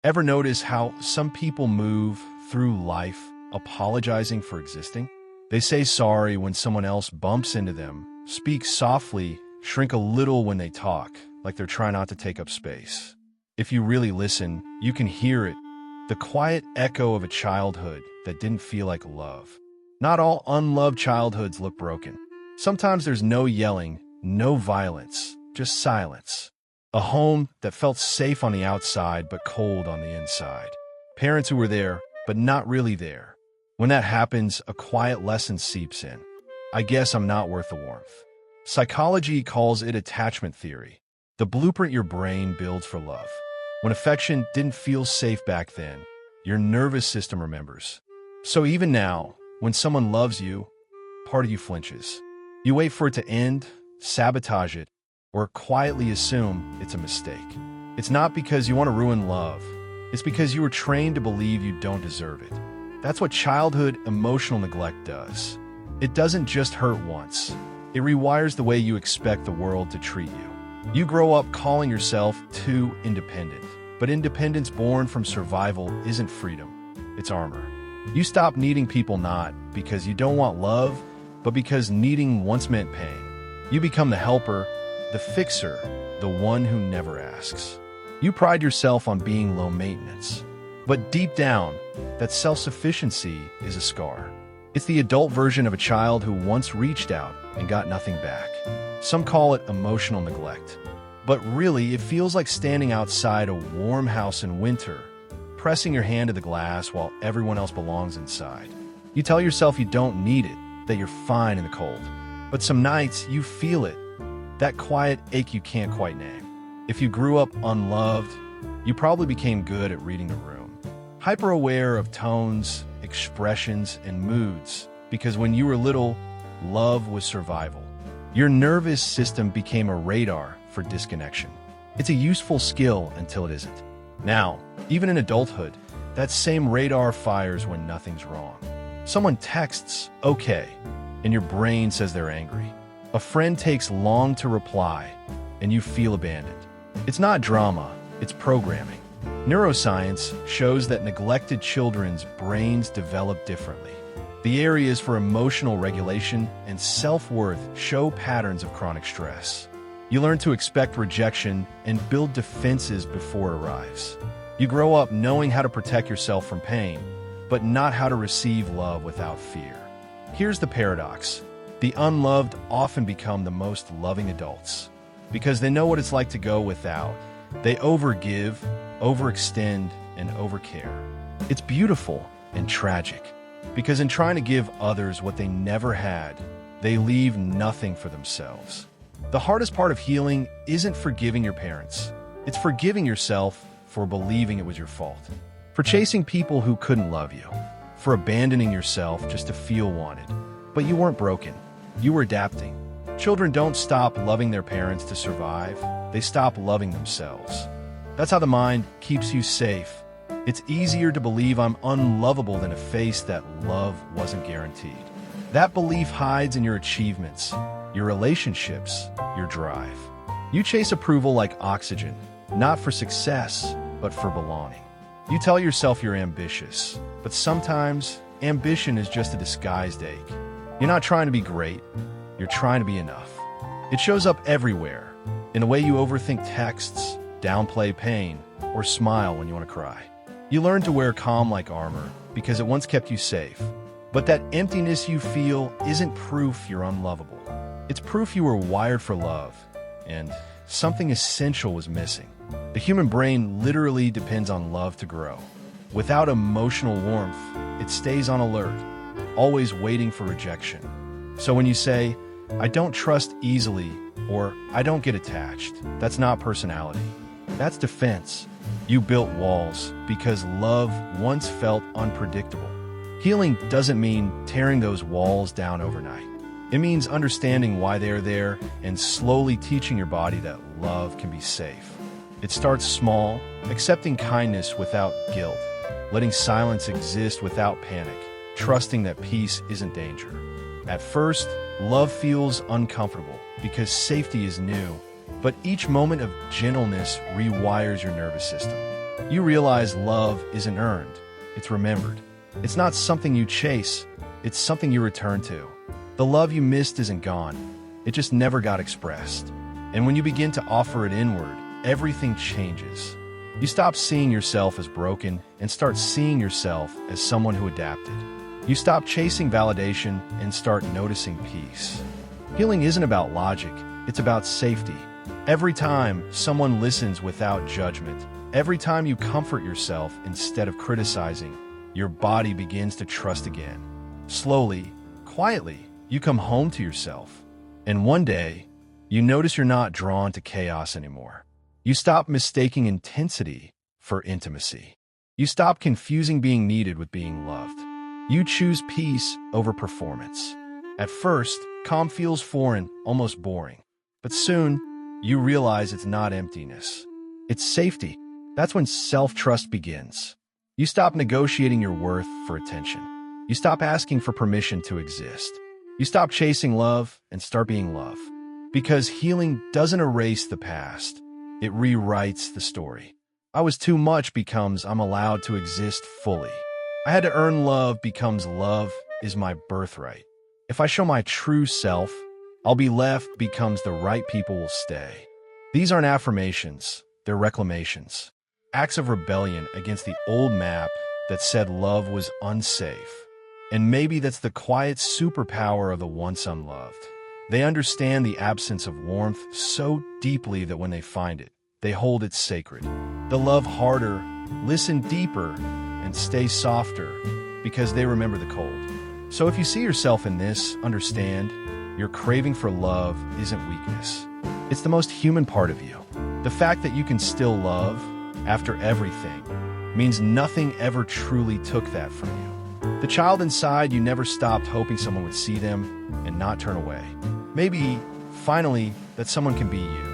Ever notice how some people move through life apologizing for existing? They say sorry when someone else bumps into them, speak softly, shrink a little when they talk, like they're trying not to take up space. If you really listen, you can hear it, the quiet echo of a childhood that didn't feel like love. Not all unloved childhoods look broken. Sometimes there's no yelling, no violence, just silence. A home that felt safe on the outside but cold on the inside. Parents who were there, but not really there. When that happens, a quiet lesson seeps in. I guess I'm not worth the warmth. Psychology calls it attachment theory, the blueprint your brain builds for love. When affection didn't feel safe back then, your nervous system remembers. So even now, when someone loves you, part of you flinches. You wait for it to end, sabotage it, or quietly assume it's a mistake. It's not because you want to ruin love. It's because you were trained to believe you don't deserve it. That's what childhood emotional neglect does. It doesn't just hurt once. It rewires the way you expect the world to treat you. You grow up calling yourself too independent. But independence born from survival isn't freedom. It's armor. You stop needing people not because you don't want love, but because needing once meant pain. You become the helper, the fixer, the one who never asks. You pride yourself on being low maintenance. But deep down, that self-sufficiency is a scar. It's the adult version of a child who once reached out and got nothing back. Some call it emotional neglect. But really, it feels like standing outside a warm house in winter, pressing your hand to the glass while everyone else belongs inside. You tell yourself you don't need it, that you're fine in the cold. But some nights, you feel it. That quiet ache you can't quite name. If you grew up unloved, you probably became good at reading the room. Hyper-aware of tones, expressions, and moods, because when you were little, love was survival. Your nervous system became a radar for disconnection. It's a useful skill until it isn't. Now, even in adulthood, that same radar fires when nothing's wrong. Someone texts, "okay," and your brain says they're angry. A friend takes long to reply, and you feel abandoned. It's not drama, it's programming. Neuroscience shows that neglected children's brains develop differently. The areas for emotional regulation and self-worth show patterns of chronic stress. You learn to expect rejection and build defenses before it arrives. You grow up knowing how to protect yourself from pain, but not how to receive love without fear. Here's the paradox. The unloved often become the most loving adults because they know what it's like to go without. They overgive, overextend, and overcare. It's beautiful and tragic because in trying to give others what they never had, they leave nothing for themselves. The hardest part of healing isn't forgiving your parents. It's forgiving yourself for believing it was your fault, for chasing people who couldn't love you, for abandoning yourself just to feel wanted. But you weren't broken. You were adapting. Children don't stop loving their parents to survive. They stop loving themselves. That's how the mind keeps you safe. It's easier to believe I'm unlovable than to face that love wasn't guaranteed. That belief hides in your achievements, your relationships, your drive. You chase approval like oxygen, not for success, but for belonging. You tell yourself you're ambitious, but sometimes ambition is just a disguised ache. You're not trying to be great, you're trying to be enough. It shows up everywhere, in the way you overthink texts, downplay pain, or smile when you want to cry. You learn to wear calm like armor because it once kept you safe. But that emptiness you feel isn't proof you're unlovable. It's proof you were wired for love, and something essential was missing. The human brain literally depends on love to grow. Without emotional warmth, it stays on alert, always waiting for rejection. So when you say, "I don't trust easily," or "I don't get attached," that's not personality. That's defense. You built walls because love once felt unpredictable. Healing doesn't mean tearing those walls down overnight. It means understanding why they're there and slowly teaching your body that love can be safe. It starts small, accepting kindness without guilt, letting silence exist without panic, trusting that peace isn't danger. At first, love feels uncomfortable because safety is new, but each moment of gentleness rewires your nervous system. You realize love isn't earned, it's remembered. It's not something you chase, it's something you return to. The love you missed isn't gone, it just never got expressed. And when you begin to offer it inward, everything changes. You stop seeing yourself as broken and start seeing yourself as someone who adapted. You stop chasing validation and start noticing peace. Healing isn't about logic, it's about safety. Every time someone listens without judgment, every time you comfort yourself instead of criticizing, your body begins to trust again. Slowly, quietly, you come home to yourself. And one day, you notice you're not drawn to chaos anymore. You stop mistaking intensity for intimacy. You stop confusing being needed with being loved. You choose peace over performance. At first, calm feels foreign, almost boring. But soon, you realize it's not emptiness. It's safety. That's when self-trust begins. You stop negotiating your worth for attention. You stop asking for permission to exist. You stop chasing love and start being love. Because healing doesn't erase the past. It rewrites the story. I was too much becomes I'm allowed to exist fully. I had to earn love becomes love is my birthright. If I show my true self, I'll be left becomes the right people will stay. These aren't affirmations, they're reclamations. Acts of rebellion against the old map that said love was unsafe. And maybe that's the quiet superpower of the once unloved. They understand the absence of warmth so deeply that when they find it, they hold it sacred. They'll love harder, listen deeper, and stay softer because they remember the cold. So if you see yourself in this, understand, your craving for love isn't weakness. It's the most human part of you. The fact that you can still love after everything means nothing ever truly took that from you. The child inside you never stopped hoping someone would see them and not turn away. Maybe, finally, that someone can be you.